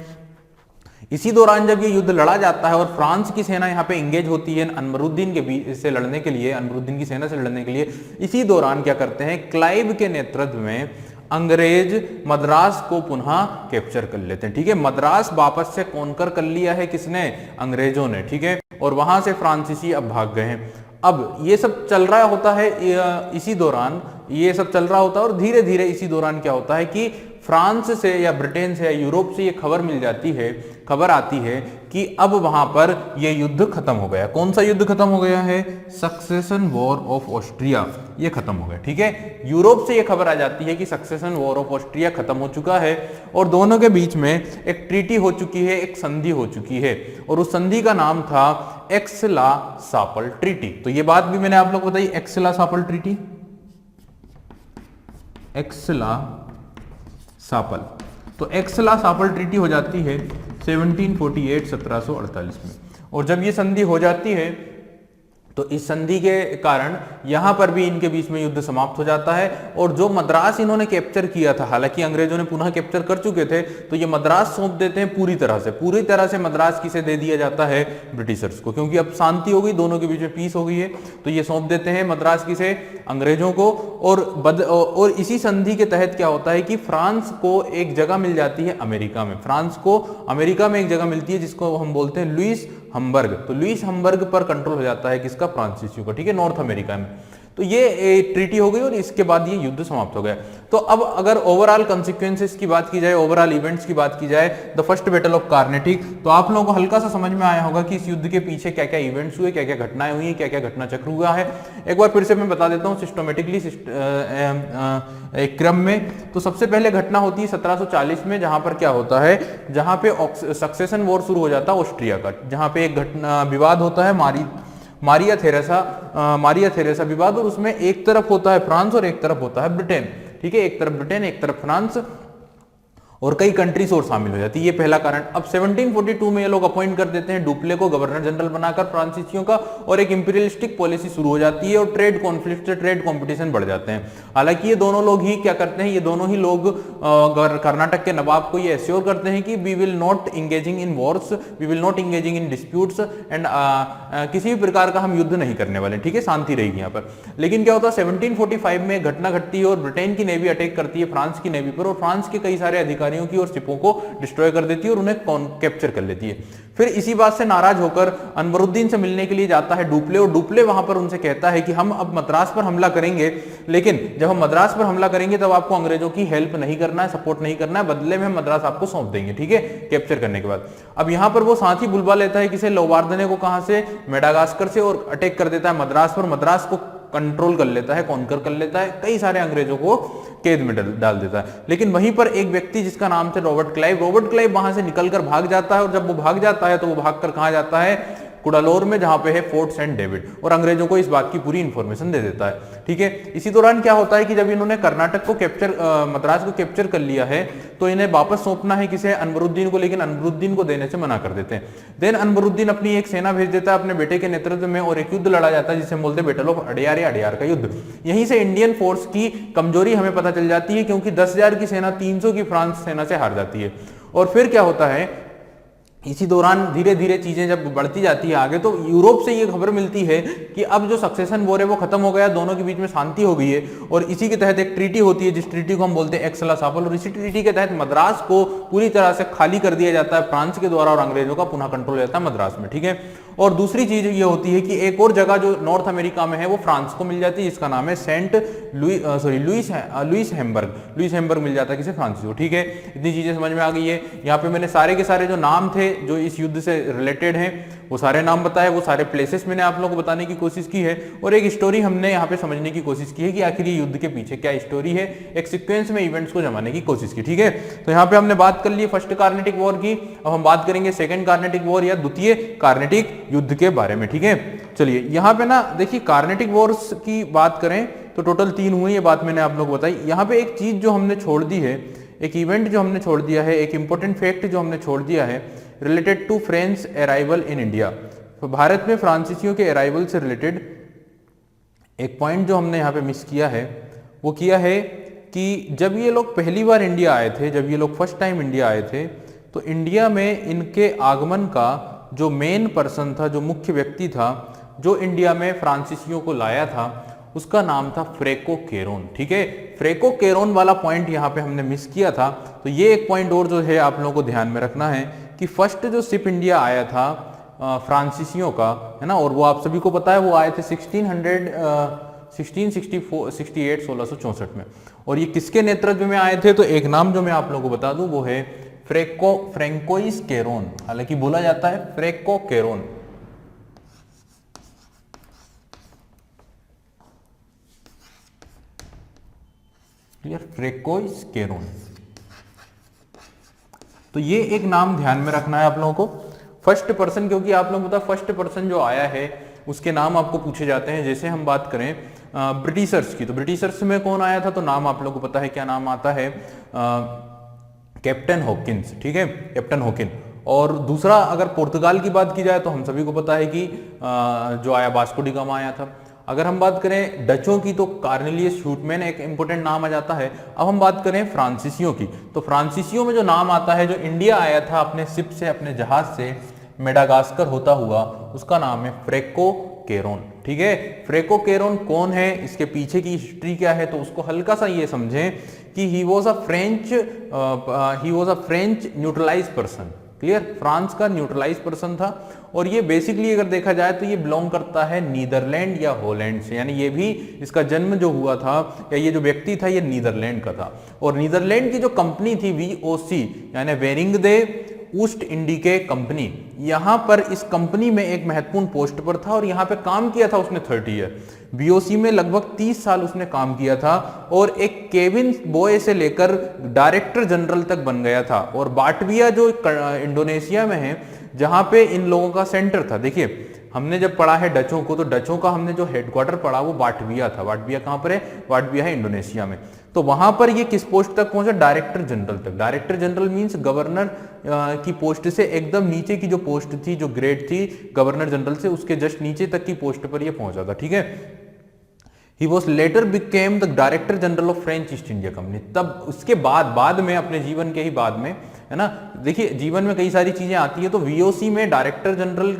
इसी दौरान जब ये युद्ध लड़ा जाता है और फ्रांस की सेना यहाँ पे इंगेज होती है अनबरुद्दीन के बीच से लड़ने के लिए, अनबरुद्दीन की सेना से लड़ने के लिए, इसी दौरान क्या करते हैं, क्लाइव के नेतृत्व में अंग्रेज मद्रास को पुनः कैप्चर कर लेते हैं, ठीक है। मद्रास वापस से कॉन्कर कर लिया है किसने, अंग्रेजों ने, ठीक है। और वहां से फ्रांसीसी अब भाग गए हैं। अब ये सब चल रहा होता है, इसी दौरान ये सब चल रहा होता है, और धीरे धीरे इसी दौरान क्या होता है कि फ्रांस से या ब्रिटेन से या यूरोप से ये खबर मिल जाती है, खबर आती है कि अब वहां पर ये युद्ध खत्म हो गया। कौन सा युद्ध खत्म हो गया है, सक्सेशन वॉर ऑफ ऑस्ट्रिया, ये खत्म हो गया, ठीक है। यूरोप से ये खबर आ जाती है कि सक्सेशन वॉर ऑफ ऑस्ट्रिया खत्म हो चुका है और दोनों के बीच में एक ट्रीटी हो चुकी है, एक संधि हो चुकी है, और उस संधि का नाम था एक्स-ला-सापल ट्रीटी। तो ये बात भी मैंने आप लोग को बताई, एक्स-ला-सापल ट्रीटी, एक्स-ला-सापल। तो एक्स-ला-सापल ट्रीटी हो जाती है 1748 में, और जब ये संधि हो जाती है तो इस संधि के कारण यहां पर भी इनके बीच में युद्ध समाप्त हो जाता है। और जो मद्रास इन्होंने कैप्चर किया था, हालांकि अंग्रेजों ने पुनः कैप्चर कर चुके थे, तो ये मद्रास सौंप देते हैं पूरी तरह से मद्रास किसे दे दिया जाता है, ब्रिटिशर्स को, क्योंकि अब शांति हो गई, दोनों के बीच में पीस हो गई है, तो ये सौंप देते हैं मद्रास किसे, अंग्रेजों को। और इसी संधि के तहत क्या होता है कि फ्रांस को एक जगह मिल जाती है अमेरिका में, फ्रांस को अमेरिका में एक जगह मिलती है जिसको हम बोलते हैं लुइस हम्बर्ग। तो लुइस हम्बर्ग पर कंट्रोल हो जाता है किसका, फ्रांसीसियों का, ठीक है, नॉर्थ अमेरिका में। तो ये ट्रीटी हो गई और इसके बाद ये युद्ध समाप्त हो गया। तो अब अगर ओवरऑल कॉन्सिक्वेंसेस की बात की जाए, ओवरऑल इवेंट्स की बात की जाए, the first battle of Carnatic, तो आप लोगों को हल्का सा समझ में आया होगा कि इस युद्ध के पीछे क्या क्या इवेंट्स हुए, क्या क्या घटनाएं हुई, क्या क्या घटना चक्र हुआ है। एक बार फिर से मैं बता देता हूँ सिस्टमेटिकली, एक क्रम में। तो सबसे पहले घटना होती है 1740 में, जहां पर क्या होता है, जहां पे सक्सेशन वॉर शुरू हो जाता है ऑस्ट्रिया का, जहां पे एक घटना विवाद होता है मारिया थेरेसा विवाद, और उसमें एक तरफ होता है फ्रांस और एक तरफ होता है ब्रिटेन, ठीक है, एक तरफ ब्रिटेन एक तरफ फ्रांस, और कई कंट्रीज और शामिल हो जाती है, ये पहला कारण। अब 1742 में ये लोग अपॉइंट कर देते हैं डुप्ले को गवर्नर जनरल बनाकर फ्रांसीसियों का, और एक इंपीरियलिस्टिक पॉलिसी शुरू हो जाती है और ट्रेड कॉन्फ्लिक्ट से ट्रेड कंपटीशन बढ़ जाते हैं। हालांकि ये दोनों लोग ही क्या करते हैं, ये दोनों ही लोग कर्नाटक के नवाब को ये एश्योर करते हैं कि we will not engaging in wars, we will not engaging in disputes, and किसी भी प्रकार का हम युद्ध नहीं करने वाले, ठीक है, शांति रहेगी यहाँ पर। लेकिन क्या होता है 1745 में घटना घटती है और ब्रिटेन की नेवी अटैक करती है फ्रांस की नेवी पर, और फ्रांस के कई सारे अधिकारी की और शिपों को डिस्ट्रॉय कर देती है और उन्हें कैप्चर कर लेती है। फिर इसी बात से नाराज होकर अनवरुद्दीन से मिलने के लिए जाता है डुप्ले, और डुप्ले वहां पर उनसे कहता है कि हम अब मद्रास पर हमला करेंगे, लेकिन जब हम मद्रास पर हमला करेंगे तब आपको अंग्रेजों की हेल्प नहीं करना है, सपोर्ट नहीं करना है, बदले में हम मद्रास आपको सौंप देंगे, ठीक है, कैप्चर करने के बाद। अब यहां पर वो साथ ही बुलवा लेता है किसे, लोबार्दने को, कहां से, मेडागास्कर से, और अटैक कर देता है मद्रास पर। मद्रास को कंट्रोल कर लेता है, कॉन्कर कर लेता है, कई सारे अंग्रेजों को कैद में डाल देता है। लेकिन वहीं पर एक व्यक्ति जिसका नाम था रॉबर्ट क्लाइव वहां से निकलकर भाग जाता है, और जब वो भाग जाता है तो वो भागकर कहां जाता है, कुडालोर में, जहां पे है फोर्ट सेंट डेविड, और अंग्रेजों को इस बात की पूरी इंफॉर्मेशन दे देता है। ठीक है, इसी दौरान क्या होता है कि जब इन्होंने कर्नाटक को कैप्चर, मद्रास को कैप्चर कर लिया है, तो इन्हें वापस सौंपना है किसे, अनवरुद्दीन को, लेकिन अनवरुद्दीन को देने से मना कर देते हैं। देन अनवरुद्दीन अपनी एक सेना भेज देता है अपने बेटे के नेतृत्व में, और एक युद्ध लड़ा जाता है जिसे बोलते हैं बैटल ऑफ अडियार या अडियार का युद्ध। यहीं से इंडियन फोर्स की कमजोरी हमें पता चल जाती है, क्योंकि 10,000 की सेना 300 की फ्रांस सेना से हार जाती है। और फिर क्या होता है, इसी दौरान धीरे धीरे चीजें जब बढ़ती जाती है आगे, तो यूरोप से ये खबर मिलती है कि अब जो सक्सेशन वॉर है वो खत्म हो गया, दोनों के बीच में शांति हो गई है, और इसी के तहत एक ट्रीटी होती है जिस ट्रीटी को हम बोलते हैं एक्स-ला-सापल, और इसी ट्रीटी के तहत मद्रास को पूरी तरह से खाली कर दिया जाता है फ्रांस के द्वारा, और अंग्रेजों का पुनः कंट्रोल हो जाता है मद्रास में। ठीक है, और दूसरी चीज ये होती है कि एक और जगह जो नॉर्थ अमेरिका में है वो फ्रांस को मिल जाती है, जिसका नाम है लुइस हैम्बर्ग मिल जाता है किसे, फ्रांस को। ठीक है, इतनी चीजें समझ में आ गई है। यहाँ पे मैंने सारे के सारे जो नाम थे जो इस युद्ध से रिलेटेड हैं वो सारे नाम बताए, वो सारे प्लेसेस मैंने आप लोगों को बताने की कोशिश की है, और एक स्टोरी हमने यहाँ पे समझने की कोशिश की है कि आखिर ये युद्ध के पीछे क्या स्टोरी है, एक सीक्वेंस में इवेंट्स को जमाने की कोशिश की। ठीक है, तो यहाँ पे हमने बात कर ली फर्स्ट कार्नेटिक वॉर की, अब हम बात करेंगे सेकंड कार्नेटिक वॉर या द्वितीय कार्नेटिक युद्ध के बारे में। ठीक है, चलिए यहाँ पे ना देखिए, कार्नेटिक वॉर्स की बात करें तो टोटल 3 हुई, ये बात मैंने आप लोग बताई। यहाँ पे एक चीज जो हमने छोड़ दी है, एक इवेंट जो हमने छोड़ दिया है, एक इंपॉर्टेंट फैक्ट जो हमने छोड़ दिया है, related to French arrival in India. तो भारत में फ्रांसीसियों के अराइवल से रिलेटेड एक पॉइंट जो हमने यहाँ पे मिस किया है, वो किया है कि जब ये लोग पहली बार इंडिया आए थे, जब ये लोग फर्स्ट टाइम इंडिया आए थे, तो इंडिया में इनके आगमन का जो मेन पर्सन था, जो मुख्य व्यक्ति था, जो इंडिया में फ्रांसीसियों को लाया था, उसका नाम था फ्रेको केरोन। ठीक है, फ्रेको केरोन वाला पॉइंट यहाँ पे हमने मिस किया था, तो ये एक पॉइंट और जो है आप लोगों को ध्यान में रखना है कि फर्स्ट जो शिप इंडिया आया था फ्रांसीसियों का, है ना, और वो आप सभी को पता है वो आए थे 1664 में, और ये किसके नेतृत्व में आए थे, तो एक नाम जो मैं आप लोगों को बता दूं वो है फ्रेंकोइस केरोन, हालांकि बोला जाता है फ्रेको केरोन। फ्रेंकोइस केरोन, तो ये एक नाम ध्यान में रखना है आप लोगों को। फर्स्ट पर्सन, क्योंकि आप लोग पता फर्स्ट पर्सन जो आया है उसके नाम आपको पूछे जाते हैं। जैसे हम बात करें ब्रिटिशर्स की, तो ब्रिटिशर्स में कौन आया था, तो नाम आप लोगों को पता है क्या नाम आता है, कैप्टन हॉकिंस। ठीक है, कैप्टन हॉकिन। और दूसरा अगर पुर्तगाल की बात की जाए तो हम सभी को पता है कि जो आया वास्को डी गामा आया था। अगर हम बात करें डचों की तो कार्नेलियस शूटमैन एक इंपॉर्टेंट नाम आ जाता है। अब हम बात करें फ्रांसीसियों की, तो फ्रांसीसियों में जो नाम आता है, जो इंडिया आया था अपने शिप से, अपने जहाज से मेडागास्कर होता हुआ, उसका नाम है फ्रेको केरोन। ठीक है, फ्रेको केरोन कौन है, इसके पीछे की हिस्ट्री क्या है, तो उसको हल्का सा ये समझें कि he was a French neutralize person. Clear, France का न्यूट्रलाइज पर्सन था, और ये बेसिकली अगर देखा जाए तो ये बिलोंग करता है नीदरलैंड या हॉलैंड से, यानी ये भी इसका जन्म जो हुआ था या ये जो व्यक्ति था ये नीदरलैंड का था। और नीदरलैंड की जो कंपनी थी VOC यानी वेरिंग दे ऊस्ट इंडिके कंपनी, यहां पर इस कंपनी में एक महत्वपूर्ण पोस्ट पर था और यहां पे काम किया था उसने 30 ईयर। VOC में लगभग 30 साल उसने काम किया था और एक केबिन बॉय से लेकर डायरेक्टर जनरल तक बन गया था। और बाटविया जो इंडोनेशिया में है, जहां पे इन लोगों का सेंटर था, देखिए हमने जब पढ़ा है डचों को, तो डचों का हमने जो हेडक्वार्टर पढ़ा वो बाटविया था। बाटविया कहां पर है, बाटविया है इंडोनेशिया में। तो वहां पर ये किस पोस्ट तक पहुंचा, डायरेक्टर जनरल तक। डायरेक्टर जनरल मींस गवर्नर की पोस्ट से एकदम नीचे की जो पोस्ट थी, जो ग्रेड थी गवर्नर जनरल से, उसके जस्ट नीचे तक की पोस्ट पर ये पहुंचा था। ठीक है, he was later became the director general of French east India company. तब उसके बाद में अपने जीवन के ही बाद में, है ना, देखिए जीवन में कई सारी चीजें आती है, तो VOC में डायरेक्टर जनरल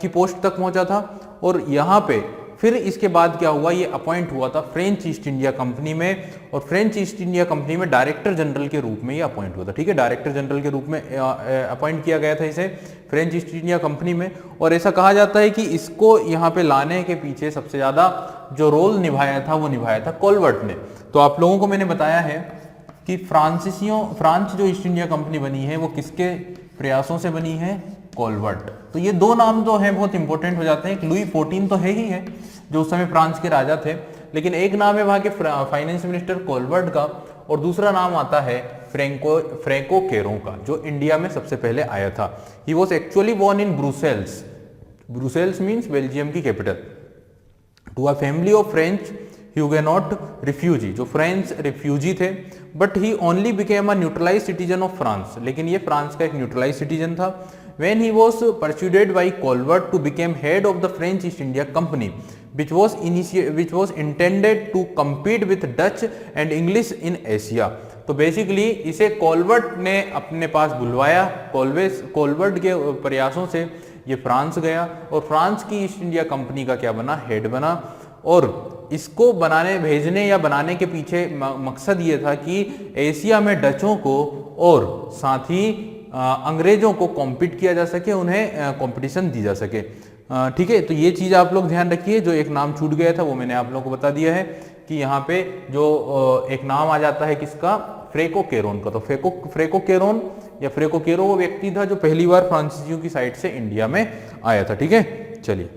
की पोस्ट तक पहुंचा था। और यहाँ पे फिर इसके बाद क्या हुआ, ये अपॉइंट हुआ था फ्रेंच ईस्ट इंडिया कंपनी में, और फ्रेंच ईस्ट इंडिया कंपनी में डायरेक्टर जनरल के रूप में ये अपॉइंट हुआ था। ठीक है, डायरेक्टर जनरल के रूप में अपॉइंट किया गया था इसे फ्रेंच ईस्ट इंडिया कंपनी में। और ऐसा कहा जाता है कि इसको यहाँ पे लाने के पीछे सबसे ज्यादा जो रोल निभाया था वो निभाया था कोलवर्ट ने। तो आप लोगों को मैंने बताया है कि फ्रांस जो ईस्ट इंडिया कंपनी बनी है वो किसके प्रयासों से बनी है कॉलवर्ट। तो ये दो नाम जो हैं बहुत इंपॉर्टेंट हो जाते हैं। एक लुई 14 तो है ही है जो उस समय फ्रांस के राजा थे, लेकिन एक नाम है वहां के फाइनेंस मिनिस्टर कॉलवर्ट का, और दूसरा नाम आता है फ्रैंको केरों का, जो इंडिया में सबसे पहले आया था। He was actually born in Brussels, Brussels means Belgium की capital, to a family of French Huguenot refugee, जो फ्रेंच रिफ्यूजी थे, but he only became a neutralize citizen of France, लेकिन ये फ्रांस का एक न्यूट्रलाइज सिटीजन था। When he was persuaded by Colbert to become head of the French East India Company, which was intended to compete with Dutch and English in Asia. तो basically इसे कॉलवर्ट ने अपने पास बुलवाया। कॉलवर्ट के प्रयासों से ये फ्रांस गया और फ्रांस की ईस्ट इंडिया कंपनी का क्या बना, हेड बना। और इसको भेजने या बनाने के पीछे मकसद ये था कि एशिया में डचों को और साथ ही अंग्रेजों को कॉम्पीट किया जा सके, उन्हें कंपटीशन दी जा सके। ठीक है, तो ये चीज़ आप लोग ध्यान रखिए। जो एक नाम छूट गया था वो मैंने आप लोगों को बता दिया है कि यहाँ पे जो एक नाम आ जाता है किसका, फ्रैंको केरों का। तो फ्रैंको केरों या फ्रैंको केरो वो व्यक्ति था जो पहली बार फ्रांसीसियों की साइड से इंडिया में आया था। ठीक है, चलिए।